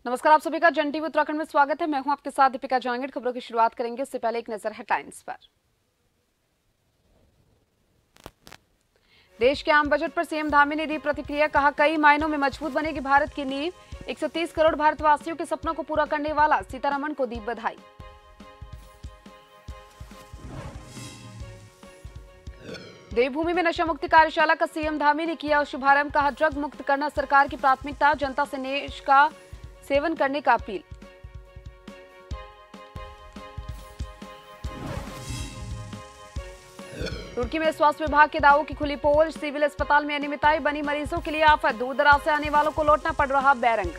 नमस्कार, आप सभी का जन टीवी उत्तराखंड में स्वागत है। मैं हूं आपके साथ दीपिका जांगिड़। खबरों की शुरुआत करेंगे, उससे पहले एक नजर हेडलाइंस पर। देश के आम बजट पर सीएम धामी ने दी प्रतिक्रिया। कहा, कई मायनों में मजबूत बनेगी भारत की नींव। 130 करोड़ भारतवासियों के सपनों को पूरा करने वाला, सीतारमण को दी बधाई। देवभूमि में नशा मुक्ति कार्यशाला का सीएम धामी ने किया शुभारंभ। कहा, ड्रग मुक्त करना सरकार की प्राथमिकता, जनता से नेश का सेवन करने का अपील। रुड़की में स्वास्थ्य विभाग के दावों की खुली पोल। सिविल अस्पताल में अनियमितताएं बनी मरीजों के लिए आफत। दूर दराज से आने वालों को लौटना पड़ रहा बैरंग।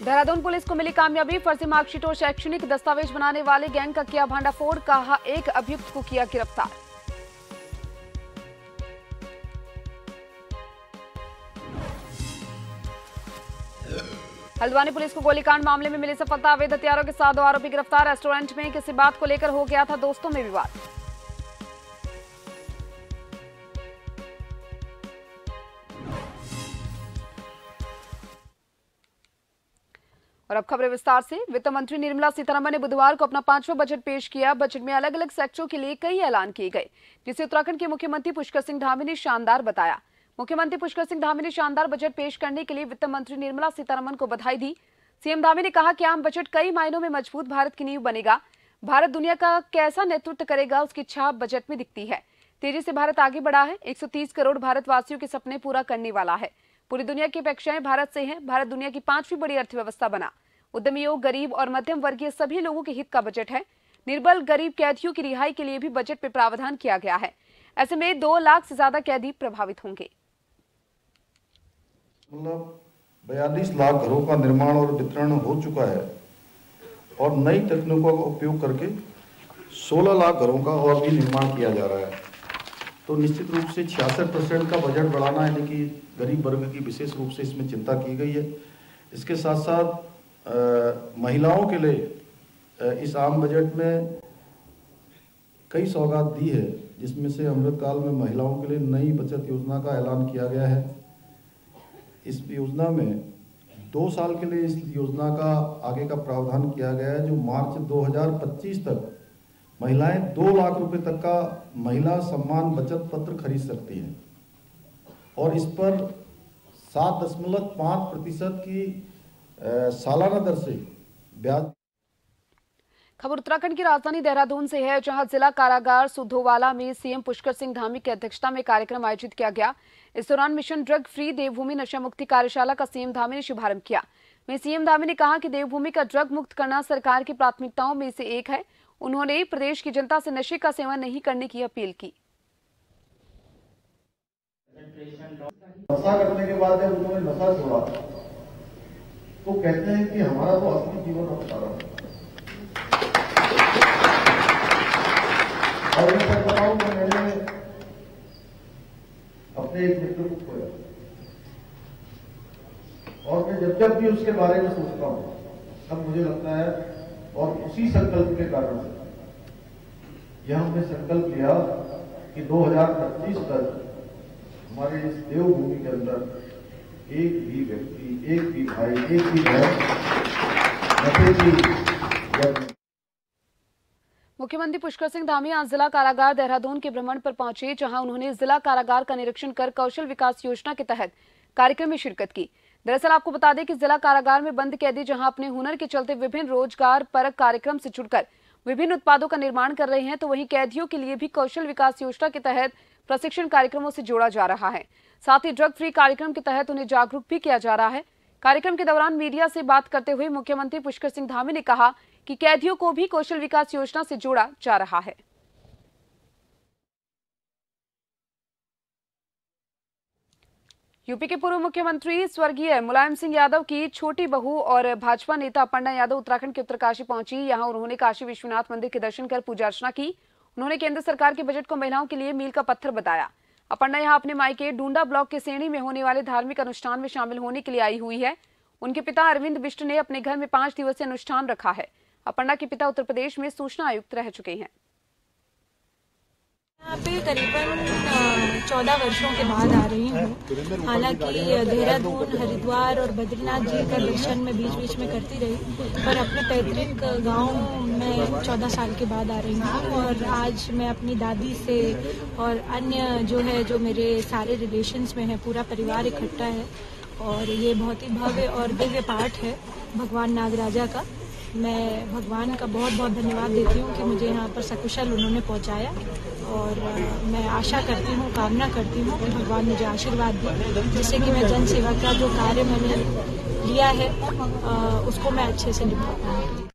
देहरादून पुलिस को मिली कामयाबी। फर्जी मार्कशीट और शैक्षणिक दस्तावेज बनाने वाले गैंग का किया भांडाफोड़। कहा, एक अभियुक्त को किया गिरफ्तार। हल्द्वानी पुलिस को गोलीकांड मामले में मिली सफलता। अवैध हथियारों के साथ 2 आरोपी गिरफ्तार। रेस्टोरेंट में किसी बात को लेकर हो गया था दोस्तों में विवाद। और अब खबरें विस्तार से। वित्त मंत्री निर्मला सीतारमण ने बुधवार को अपना 5वां बजट पेश किया। बजट में अलग अलग सेक्टरों के लिए कई ऐलान किए गए, जिसे उत्तराखंड के मुख्यमंत्री पुष्कर सिंह धामी ने शानदार बताया। मुख्यमंत्री पुष्कर सिंह धामी ने शानदार बजट पेश करने के लिए वित्त मंत्री निर्मला सीतारमण को बधाई दी। सीएम धामी ने कहा कि आम बजट कई मायनों में मजबूत भारत की नींव बनेगा। भारत दुनिया का कैसा नेतृत्व करेगा, उसकी छाप बजट में दिखती है। तेजी से भारत आगे बढ़ा है। 130 करोड़ भारतवासियों के सपने पूरा करने वाला है। पूरी दुनिया की अपेक्षाएं भारत से हैं। भारत दुनिया की 5वीं बड़ी अर्थव्यवस्था बना। उद्यमियों, गरीब और मध्यम वर्गीय सभी लोगों के हित का बजट है। निर्बल गरीब कैदियों की रिहाई के लिए भी बजट में प्रावधान किया गया है। ऐसे में 2 लाख से ज्यादा कैदी प्रभावित होंगे। 42 लाख घरों का निर्माण और वितरण हो चुका है और नई तकनीकों का उपयोग करके 16 लाख घरों का और भी निर्माण किया जा रहा है। तो निश्चित रूप से 66% का बजट बढ़ाना, यानी कि गरीब वर्ग की विशेष रूप से इसमें चिंता की गई है। इसके साथ साथ महिलाओं के लिए इस आम बजट में कई सौगात दी है, जिसमें से अमृतकाल में महिलाओं के लिए नई बचत योजना का ऐलान किया गया है। इस योजना में 2 साल के लिए इस योजना का आगे का प्रावधान किया गया है, जो मार्च 2025 तक महिलाएं 2 लाख रुपए तक का महिला सम्मान बचत पत्र खरीद सकती हैं और इस पर 7.5% की सालाना दर से ब्याज। खबर उत्तराखंड की राजधानी देहरादून से है, जहां जिला कारागार सुधोवाला में सीएम पुष्कर सिंह धामी की अध्यक्षता में कार्यक्रम आयोजित किया गया। इस दौरान मिशन ड्रग फ्री देवभूमि नशा मुक्ति कार्यशाला का सीएम धामी ने शुभारंभ किया। वहीं सीएम धामी ने कहा कि देवभूमि का ड्रग मुक्त करना सरकार की प्राथमिकताओं में से एक है। उन्होंने प्रदेश की जनता से नशे का सेवन नहीं करने की अपील की। नशा करने के बाद जब उन्होंने नशा छोड़ा तो कहते हैं कि हमारा तो असली जीवन अब खत्म है। और एक बात बताऊं कि मैंने अपने एक मित्र को खोया और मैं जब भी उसके बारे में सोचता हूं तब मुझे लगता है, और उसी संकल्प के कारण से यह हमने संकल्प लिया कि 2025 तक हमारे इस देवभूमि के अंदर एक भी व्यक्ति, एक भी भाई, एक भी बहन नशे की। मुख्यमंत्री पुष्कर सिंह धामी आज जिला कारागार देहरादून के भ्रमण पर पहुंचे, जहां उन्होंने जिला कारागार का निरीक्षण कर कौशल विकास योजना के तहत कार्यक्रम में शिरकत की। दरअसल आपको बता दें कि जिला कारागार में बंद कैदी जहां अपने हुनर के चलते विभिन्न रोजगार परक कार्यक्रम से जुड़कर विभिन्न उत्पादों का निर्माण कर रहे हैं, तो वहीं कैदियों के लिए भी कौशल विकास योजना के तहत प्रशिक्षण कार्यक्रमों से जोड़ा जा रहा है। साथ ही ड्रग फ्री कार्यक्रम के तहत उन्हें जागरूक भी किया जा रहा है। कार्यक्रम के दौरान मीडिया से बात करते हुए मुख्यमंत्री पुष्कर सिंह धामी ने कहा कि कैदियों को भी कौशल विकास योजना से जोड़ा जा रहा है। यूपी के पूर्व मुख्यमंत्री स्वर्गीय मुलायम सिंह यादव की छोटी बहू और भाजपा नेता अपर्णा यादव उत्तराखंड के उत्तरकाशी पहुंची। यहां उन्होंने काशी विश्वनाथ मंदिर के दर्शन कर पूजा अर्चना की। उन्होंने केंद्र सरकार के बजट को महिलाओं के लिए मील का पत्थर बताया। अपर्णा यहां अपने मायके डूंडा ब्लॉक के सेणी में होने वाले धार्मिक अनुष्ठान में शामिल होने के लिए आई हुई है। उनके पिता अरविंद बिष्ट ने अपने घर में 5 दिवसीय अनुष्ठान रखा है। अपर्णा के पिता उत्तर प्रदेश में सूचना आयुक्त रह चुके हैं। यहाँ पे करीबन 14 वर्षों के बाद आ रही हूँ। हालांकि देहरादून, हरिद्वार और बद्रीनाथ जी का दर्शन मैं बीच बीच में करती रही, पर अपने पैतृक गांव में 14 साल के बाद आ रही हूँ। और आज मैं अपनी दादी से और अन्य जो मेरे सारे रिलेशंस में है, पूरा परिवार इकट्ठा है और ये बहुत ही भव्य और दिव्य पाठ है भगवान नागराजा का। मैं भगवान का बहुत बहुत धन्यवाद देती हूँ कि मुझे यहाँ पर सकुशल उन्होंने पहुँचाया और मैं आशा करती हूँ, कामना करती हूँ कि भगवान मुझे आशीर्वाद दे, जिससे कि मैं जन सेवा का जो कार्य मैंने लिया है उसको मैं अच्छे से निभा पाऊँ।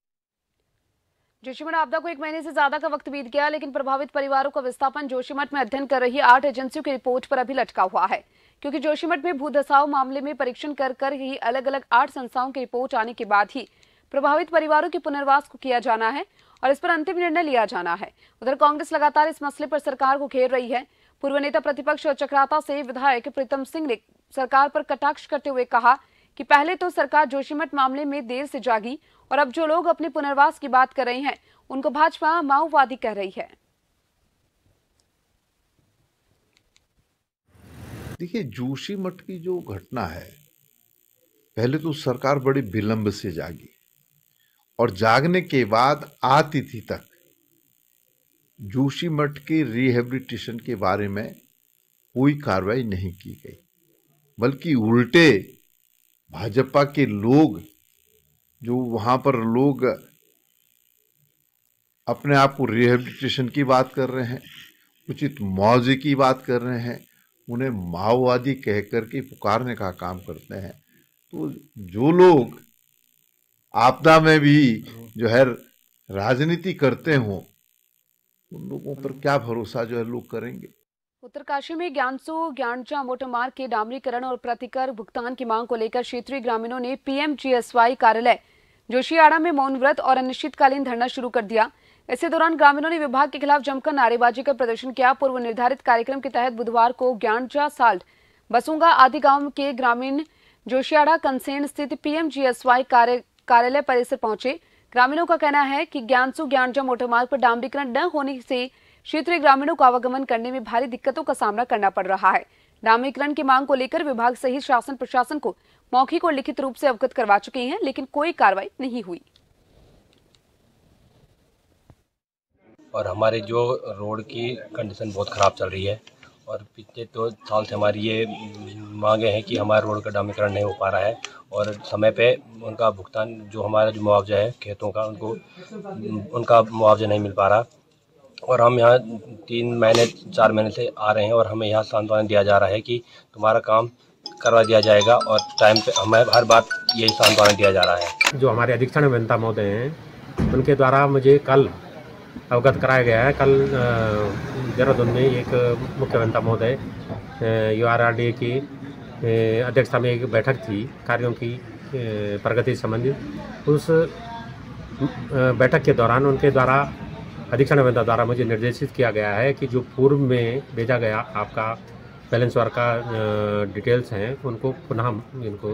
जोशीमठ आपदा को 1 महीने से ज्यादा का वक्त बीत गया, लेकिन प्रभावित परिवारों का विस्थापन जोशीमठ में अध्ययन कर रही 8 एजेंसियों की रिपोर्ट पर अभी लटका हुआ है, क्योंकि जोशीमठ में भूधसाव मामले में परीक्षण कर ही अलग अलग 8 संस्थाओं की रिपोर्ट आने के बाद ही प्रभावित परिवारों के पुनर्वास को किया जाना है और इस पर अंतिम निर्णय लिया जाना है। उधर कांग्रेस लगातार इस मसले पर सरकार को घेर रही है। पूर्व नेता प्रतिपक्ष और चक्राता से विधायक प्रीतम सिंह ने सरकार पर कटाक्ष करते हुए कहा कि पहले तो सरकार जोशीमठ मामले में देर से जागी और अब जो लोग अपने पुनर्वास की बात कर रहे हैं उनको भाजपा माओवादी कह रही है। देखिए, जोशीमठ की जो घटना है, पहले तो सरकार बड़ी विलंब से जागी और जागने के बाद आतिथि तक जोशीमठ के रिहेबिलिटेशन के बारे में कोई कार्रवाई नहीं की गई, बल्कि उल्टे भाजपा के लोग जो वहां पर लोग अपने आप को रिहेबिलिटेशन की बात कर रहे हैं, उचित मुआवजे की बात कर रहे हैं, उन्हें माओवादी कह करके पुकारने का काम करते हैं। तो जो लोग आपदा में भी जो है राजनीति करते हों, उन लोगों पर क्या भरोसा जो है लोग करेंगे। उत्तरकाशी में ज्ञानसू ज्ञानजा मोटर मार्ग के डामरीकरण और प्रतिकर भुगतान की मांग को लेकर क्षेत्रीय ग्रामीणों ने पीएमजीएसवाई कार्यालय जोशियाड़ा में मौन व्रत और अनिश्चितकालीन धरना शुरू कर दिया। इसी दौरान ग्रामीणों ने विभाग के खिलाफ जमकर नारेबाजी कर प्रदर्शन किया। पूर्व निर्धारित कार्यक्रम के तहत बुधवार को ज्ञानजा साल्ट बसुंगा आदि गांव के ग्रामीण जोशियाड़ा कंसेन स्थित पीएमजीएसवाई कार्यालय परिसर पहुंचे। ग्रामीणों का कहना है कि ज्ञानसू ज्ञानजा मोटर मार्ग पर डामरीकरण न होने से क्षेत्रीय ग्रामीणों को आवागमन करने में भारी दिक्कतों का सामना करना पड़ रहा है। डामरीकरण की मांग को लेकर विभाग सहित शासन प्रशासन को मौखिक और लिखित रूप से अवगत करवा चुके हैं, लेकिन कोई कार्रवाई नहीं हुई। और हमारे जो रोड की कंडीशन बहुत ख़राब चल रही है और पिछले 2 साल से हमारी ये मांगे हैं कि हमारे रोड का डामरीकरण नहीं हो पा रहा है और समय पे उनका भुगतान, जो हमारा जो मुआवजा है खेतों का, उनका मुआवजा नहीं मिल पा रहा। और हम यहाँ 3 महीने 4 महीने से आ रहे हैं और हमें यहाँ सांत्वना दिया जा रहा है कि तुम्हारा काम करवा दिया जाएगा और टाइम पे हमें हर बार यही सांत्वना दिया जा रहा है। जो हमारे अधीक्षण अभियंता महोदय हैं, उनके द्वारा मुझे कल अवगत कराया गया है। कल देहरादून में एक मुख्य अभियंता महोदय URRD की अध्यक्षता में एक बैठक थी कार्यों की प्रगति संबंधित। उस बैठक के दौरान उनके द्वारा अधीक्षण अभियंता द्वारा मुझे निर्देशित किया गया है कि जो पूर्व में भेजा गया आपका बैलेंस वर्क का डिटेल्स हैं, उनको पुनः इनको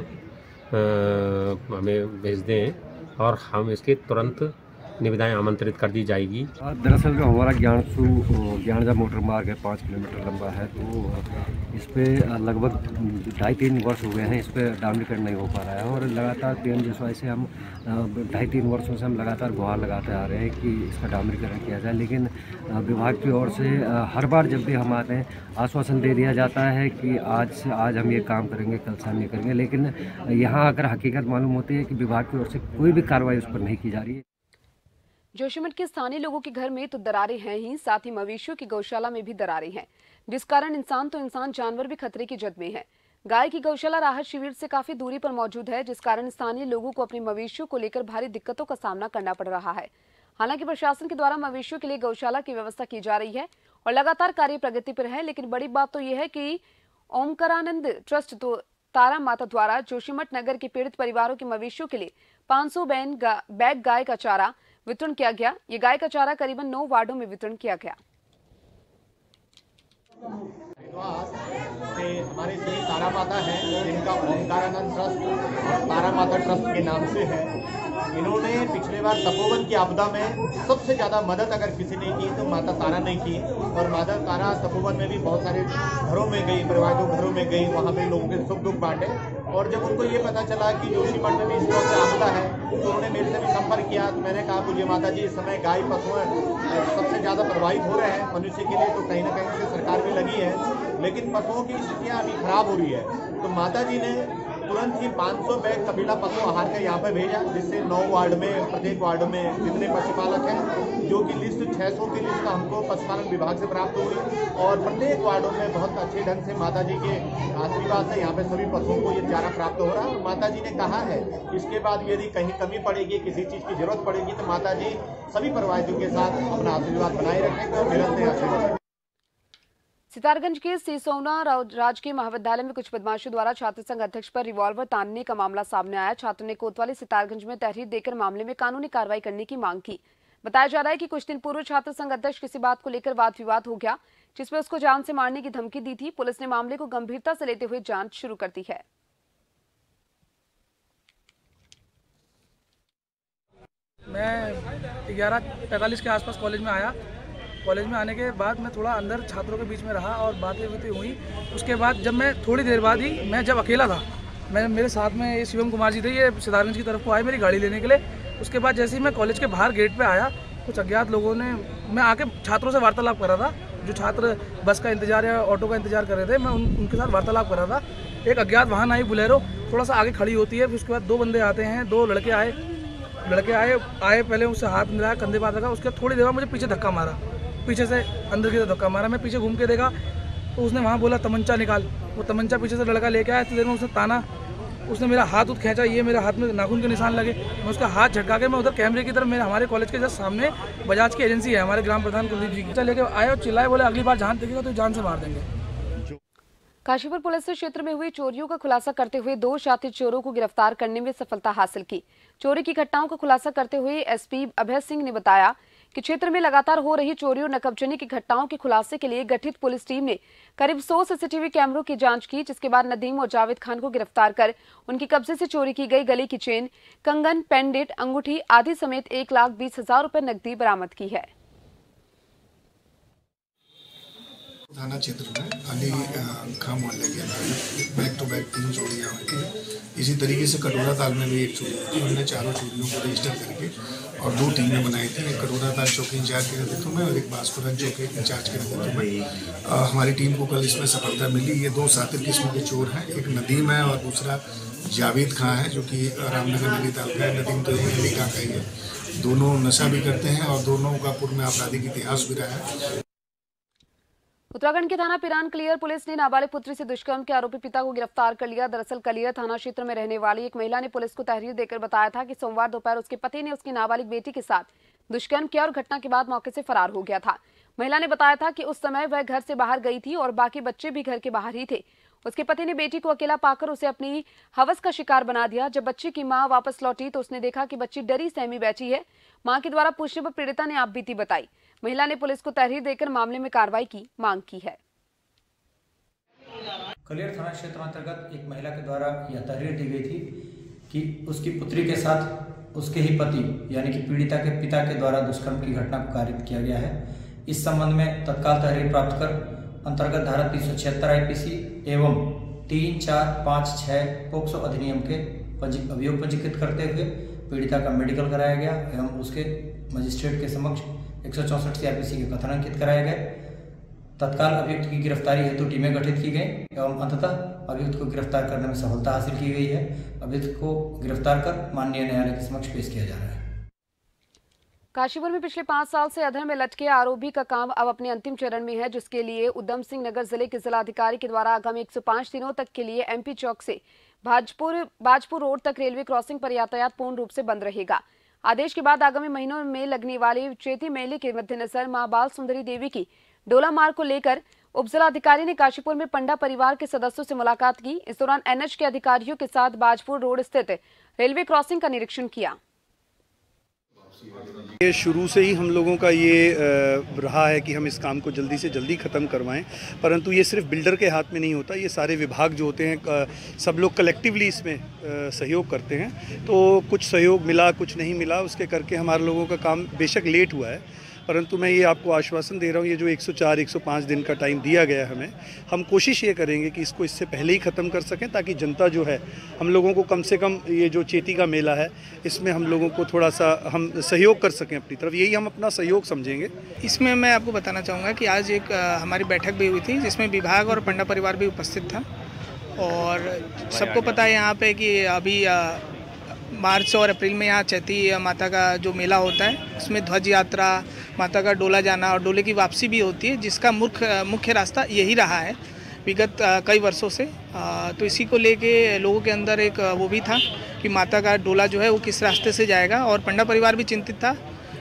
हमें भेज दें और हम इसके तुरंत निविदाएं आमंत्रित कर दी जाएगी। दरअसल जो हमारा ज्ञानजा मोटर मार्ग है 5 किलोमीटर लंबा है, तो इस पे लगभग 2.5-3 वर्ष हो गए हैं इस पे डामरीकरण नहीं हो पा रहा है और लगातार पीएमजीएसवाई से हम 2.5-3 वर्षों से हम लगातार गुहार लगाते आ रहे हैं कि इसका डामरीकरण किया जाए, लेकिन विभाग की ओर से हर बार जब भी हम आते हैं आश्वासन दे दिया जाता है कि आज हम ये काम करेंगे, कल से हम ये करेंगे, लेकिन यहाँ आकर हकीकत मालूम होती है कि विभाग की ओर से कोई भी कार्रवाई उस पर नहीं की जा रही है। जोशीमठ के स्थानीय लोगों के घर में तो दरारें हैं ही, साथ ही मवेशियों की गौशाला में भी दरारें हैं, जिस कारण इंसान तो इंसान जानवर भी खतरे की जद में है। गाय की गौशाला राहत शिविर से काफी दूरी पर मौजूद है, जिस कारण स्थानीय लोगों को अपने मवेशियों को लेकर भारी दिक्कतों का सामना करना पड़ रहा है। हालांकि प्रशासन के द्वारा मवेशियों के लिए गौशाला की व्यवस्था की जा रही है और लगातार कार्य प्रगति पर है, लेकिन बड़ी बात तो यह है कि ओमकारानंद ट्रस्ट तारा माता द्वारा जोशीमठ नगर के पीड़ित परिवारों के मवेशियों के लिए 500 बैग गाय का चारा वितरण किया गया। ये गाय का चारा करीबन 9 वार्डों में वितरण किया गया। हमारी तारा माता है, जिनका ओमकारानंद ट्रस्ट और तारा माता ट्रस्ट के नाम से है, इन्होंने पिछले बार तपोवन की आपदा में सबसे ज़्यादा मदद अगर किसी ने की तो माता तारा ने की, और माता तारा तपोवन में भी बहुत सारे घरों में गई, परिवारों घरों में गई, वहाँ पे लोगों के सुख दुख बांटे। और जब उनको ये पता चला कि जोशीमठ में भी इस तरह से आपदा है तो उन्होंने मेरे से भी संपर्क किया। तो मैंने कहा पूज्य माता जी, इस समय गाय पशु सबसे ज़्यादा प्रभावित हो रहे हैं, मनुष्य के लिए तो कहीं ना कहीं से सरकार भी लगी है, लेकिन पशुओं की स्थितियाँ अभी खराब हो रही है। तो माता जी ने तुरंत ही 500 बैग कपिला पशु आहार का यहाँ पे भेजा, जिससे 9 वार्ड में, प्रत्येक वार्ड में जितने पशुपालक हैं, जो कि लिस्ट 600 की लिस्ट हमको पशुपालन विभाग से प्राप्त हुई, और प्रत्येक वार्डों में बहुत अच्छे ढंग से माता जी के आशीर्वाद से यहाँ पे सभी पशुओं को ये चारा प्राप्त हो रहा है। और माता जी ने कहा है इसके बाद यदि कहीं कमी पड़ेगी, किसी चीज़ की जरूरत पड़ेगी तो माता जी सभी प्रवासियों के साथ अपना आशीर्वाद बनाए रखेंगे और निरंतर आशीर्वाद। सितारगंज के सिसोना राजकीय महाविद्यालय में कुछ बदमाशों द्वारा छात्र संघ अध्यक्ष पर रिवॉल्वर तानने का मामला सामने आया। छात्र ने कोतवाली सितारगंज में तहरीर देकर मामले में कानूनी कार्रवाई करने की मांग की। बताया जा रहा है कि कुछ दिन पूर्व छात्र संघ अध्यक्ष किसी बात को लेकर वाद विवाद हो गया, जिसमें उसको जान से मारने की धमकी दी थी। पुलिस ने मामले को गंभीरता से लेते हुए जांच शुरू कर दी है। मैं 11:45 के आसपास कॉलेज में आया। कॉलेज में आने के बाद मैं थोड़ा अंदर छात्रों के बीच में रहा और बातें हुई। उसके बाद जब मैं थोड़ी देर बाद ही, मैं जब अकेला था, मेरे साथ में ये शिवम कुमार जी थे, ये सितारगंज की तरफ को आए मेरी गाड़ी लेने के लिए। उसके बाद जैसे ही मैं कॉलेज के बाहर गेट पे आया, कुछ अज्ञात लोगों ने, मैं आके छात्रों से वार्तालाप कर रहा था, जो छात्र बस का इंतजार या ऑटो का इंतजार कर रहे थे, मैं उनके साथ वार्तालाप कर रहा था। एक अज्ञात वाहन आई बुलेरो, थोड़ा सा आगे खड़ी होती है, फिर उसके बाद 2 बंदे आते हैं, 2 लड़के आए पहले उससे हाथ मिलाया, कंधे पर रखा। उसके थोड़ी देर बाद मुझे पीछे धक्का मारा, पीछे से अंदर की तरफ धक्का मारा। मैं पीछे घूम के देखा तो उसने वहाँ बोला तमंचा निकाल। वो तमंचा पीछे से लड़का लेके आया, इतनी देर में उसने ताना, उसने मेरा हाथ खींचा, ये मेरे हाथ में नाखून के निशान लगे। मैं उसका हाथ झटका के मैं उधर कैमरे की तरफ, हमारे कॉलेज के जस्ट सामने बजाज की एजेंसी है, हमारे ग्राम प्रधान कुलदीप जी की, लेके आए और चिल्लाए, बोले अगली बार जान देखेगा तो जान से मार देंगे। काशीपुर पुलिस ने क्षेत्र में हुई चोरियों का खुलासा करते हुए 2 शातिर चोरों को गिरफ्तार करने में सफलता हासिल की। चोरी की घटनाओं का खुलासा करते हुए एसपी अभय सिंह ने बताया कि क्षेत्र में लगातार हो रही चोरी और नकबजनी की घटनाओं के खुलासे के लिए गठित पुलिस टीम ने करीब 100 सीसीटीवी कैमरों की जांच की, जिसके बाद नदीम और जावेद खान को गिरफ्तार कर उनके कब्जे से चोरी की गई गले की चेन, कंगन, पेंडेंट, अंगूठी आदि समेत 1,20,000 रुपए नकदी बरामद की है। थाना क्षेत्र में अली खां मोहल्ले के अंदर बैक टू बैक 3 चोरियाँ हुई थी। इसी तरीके से कटोरा ताल में भी एक चोरी हुई थी। हमने चारों चोरियों को रजिस्टर करके और 2 टीमें बनाई थी, एक कटोरा ताल चौकी इंचार्ज के नेतृत्व में और एक बांसपुरा चौकी इंचार्ज के नेतृत्व में। हमारी टीम को कल इसमें सफलता मिली। ये 2 शातिर किस्म के चोर हैं, एक नदीम है और दूसरा जावेद खां है, जो कि रामनगर नैनीताल का है। नदीम तो दिल्ली का ही है। दोनों नशा भी करते हैं और दोनों का पूर्व में आपराधिक इतिहास भी रहा है। उत्तराखंड के थाना पिरान कलियर पुलिस ने नाबालिग पुत्री से दुष्कर्म के आरोपी पिता को गिरफ्तार कर लिया। दरअसल कलियर थाना क्षेत्र में रहने वाली एक महिला ने पुलिस को तहरीर देकर बताया था कि सोमवार दोपहर उसके पति ने उसकी नाबालिग बेटी के साथ दुष्कर्म किया और घटना के बाद मौके से फरार हो गया था। महिला ने बताया था कि उस समय वह घर से बाहर गई थी और बाकी बच्चे भी घर के बाहर ही थे। उसके पति ने बेटी को अकेला पाकर उसे अपनी हवस का शिकार बना दिया। जब बच्ची की मां वापस लौटी तो उसने देखा कि बच्ची डरी सहमी बैठी है। मां के द्वारा पूछने पर पीड़िता ने आपबीती बताई। महिला ने पुलिस को तहरीर देकर मामले में कार्रवाई की मांग की है। कलियर थाना क्षेत्र अंतर्गत एक महिला के द्वारा यह तहरीर दी गई थी कि उसकी पुत्री के साथ उसके ही पति यानी कि पीड़िता के पिता के द्वारा दुष्कर्म की घटना को कारित किया गया है। इस संबंध में तत्काल तहरीर प्राप्त कर अंतर्गत धारा 376 आईपीसी एवं 3, 4, 5, 6 पोक्सो अधिनियम के अभियोग पंजीकृत करते हुए पीड़िता का मेडिकल कराया गया एवं उसके मजिस्ट्रेट के समक्ष 164 सीआरपीसी के कथन अंकित कराए गए। तत्काल अभियुक्त की गिरफ्तारी हेतु टीमें गठित की गई एवं अंततः अभियुक्त को गिरफ्तार करने में सफलता हासिल की गई है। अभियुक्त को गिरफ्तार कर माननीय न्यायालय के समक्ष पेश किया जा रहा है। काशीपुर में पिछले 5 साल से अधर में लटके आरओबी का काम अब अपने अंतिम चरण में है, जिसके लिए उधम सिंह नगर जिले के जिलाधिकारी के द्वारा आगामी 105 दिनों तक के लिए एमपी चौक से बाजपुर रोड तक रेलवे क्रॉसिंग पर यातायात पूर्ण रूप से बंद रहेगा। आदेश के बाद आगामी महीनों में लगने वाले चैती मेले के मद्देनजर मां बाल सुंदरी देवी की डोला मार्ग को लेकर उप जिलाधिकारी ने काशीपुर में पंडा परिवार के सदस्यों से मुलाकात की। इस दौरान एनएच के अधिकारियों के साथ बाजपुर रोड स्थित रेलवे क्रॉसिंग का निरीक्षण किया। ये शुरू से ही हम लोगों का ये रहा है कि हम इस काम को जल्दी से जल्दी ख़त्म करवाएं, परंतु ये सिर्फ बिल्डर के हाथ में नहीं होता, ये सारे विभाग जो होते हैं सब लोग कलेक्टिवली इसमें सहयोग करते हैं। तो कुछ सहयोग मिला, कुछ नहीं मिला, उसके करके हमारे लोगों का काम बेशक लेट हुआ है, परंतु मैं ये आपको आश्वासन दे रहा हूँ, ये जो 104-105 दिन का टाइम दिया गया है हमें, हम कोशिश ये करेंगे कि इसको इससे पहले ही ख़त्म कर सकें, ताकि जनता जो है हम लोगों को कम से कम ये जो चेती का मेला है इसमें हम लोगों को थोड़ा सा हम सहयोग कर सकें अपनी तरफ, यही हम अपना सहयोग समझेंगे। इसमें मैं आपको बताना चाहूँगा कि आज एक हमारी बैठक भी हुई थी जिसमें विभाग और पंडा परिवार भी उपस्थित था, और सबको पता है यहाँ पर कि अभी मार्च और अप्रैल में यहाँ चैती माता का जो मेला होता है उसमें ध्वज यात्रा, माता का डोला जाना और डोले की वापसी भी होती है, जिसका मुख्य रास्ता यही रहा है विगत कई वर्षों से। तो इसी को लेके लोगों के अंदर एक वो भी था कि माता का डोला जो है वो किस रास्ते से जाएगा, और पंडा परिवार भी चिंतित था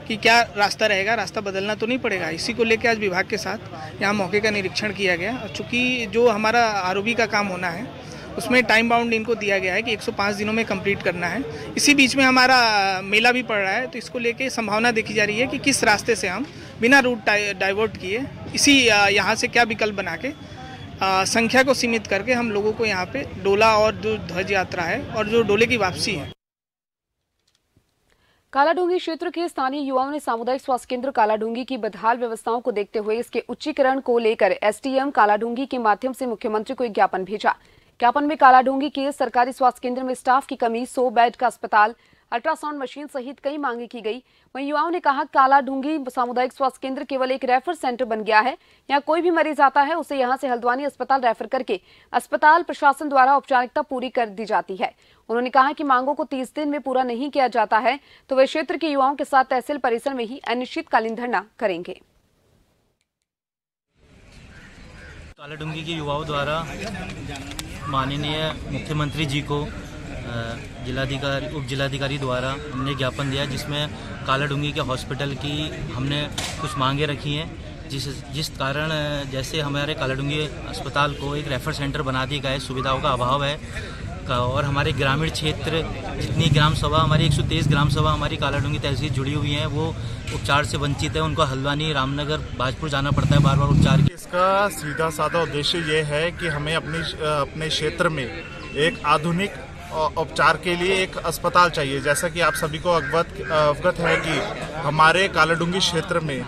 कि क्या रास्ता रहेगा, रास्ता बदलना तो नहीं पड़ेगा। इसी को लेके आज विभाग के साथ यहाँ मौके का निरीक्षण किया गया। चूँकि जो हमारा आरओबी का काम होना है उसमें टाइम बाउंड इनको दिया गया है कि 105 दिनों में कंप्लीट करना है। इसी बीच में हमारा मेला भी पड़ रहा है, तो इसको लेके संभावना देखी जा रही है कि किस रास्ते से हम बिना रूट डाइवर्ट किए इसी यहाँ से क्या विकल्प बना के संख्या को सीमित करके हम लोगों को यहाँ पे डोला और जो ध्वज यात्रा है और जो डोले की वापसी है। कालाडूंगी क्षेत्र के स्थानीय युवाओं ने सामुदायिक स्वास्थ्य केंद्र कालाडूंगी की बदहाल व्यवस्थाओं को देखते हुए इसके उच्चीकरण को लेकर एसडीएम कालाडूंगी के माध्यम से मुख्यमंत्री को एक ज्ञापन भेजा। ज्ञापन में कालाडूंगी के सरकारी स्वास्थ्य केंद्र में स्टाफ की कमी, 100 बेड का अस्पताल, अल्ट्रासाउंड मशीन सहित कई मांगे की गई। वहीं युवाओं ने कहा कालाडूंगी सामुदायिक स्वास्थ्य केंद्र केवल एक रेफर सेंटर बन गया है। यहाँ कोई भी मरीज आता है उसे यहाँ से हल्द्वानी अस्पताल रेफर करके अस्पताल प्रशासन द्वारा औपचारिकता पूरी कर दी जाती है। उन्होंने कहा कि मांगों को 30 दिन में पूरा नहीं किया जाता है तो वे क्षेत्र के युवाओं के साथ तहसील परिसर में ही अनिश्चितकालीन धरना करेंगे। कालाडूंगी के युवाओं द्वारा माननीय मुख्यमंत्री जी को उप जिलाधिकारी द्वारा हमने ज्ञापन दिया, जिसमें कालाडूंगी के हॉस्पिटल की हमने कुछ मांगे रखी हैं, जिस कारण जैसे हमारे कालाडूंगी अस्पताल को एक रेफर सेंटर बना दिया गया है, सुविधाओं का अभाव है, और हमारे ग्रामीण क्षेत्र जितनी ग्राम सभा हमारी 123 ग्राम सभा हमारी कालाडूंगी तहसील जुड़ी हुई हैं वो उपचार से वंचित है। उनको हल्द्वानी, रामनगर, बाजपुर जाना पड़ता है बार बार उपचार के। इसका सीधा साधा उद्देश्य ये है कि हमें अपने क्षेत्र में एक आधुनिक उपचार के लिए एक अस्पताल चाहिए। जैसा कि आप सभी को अवगत है कि हमारे कालाडूंगी क्षेत्र में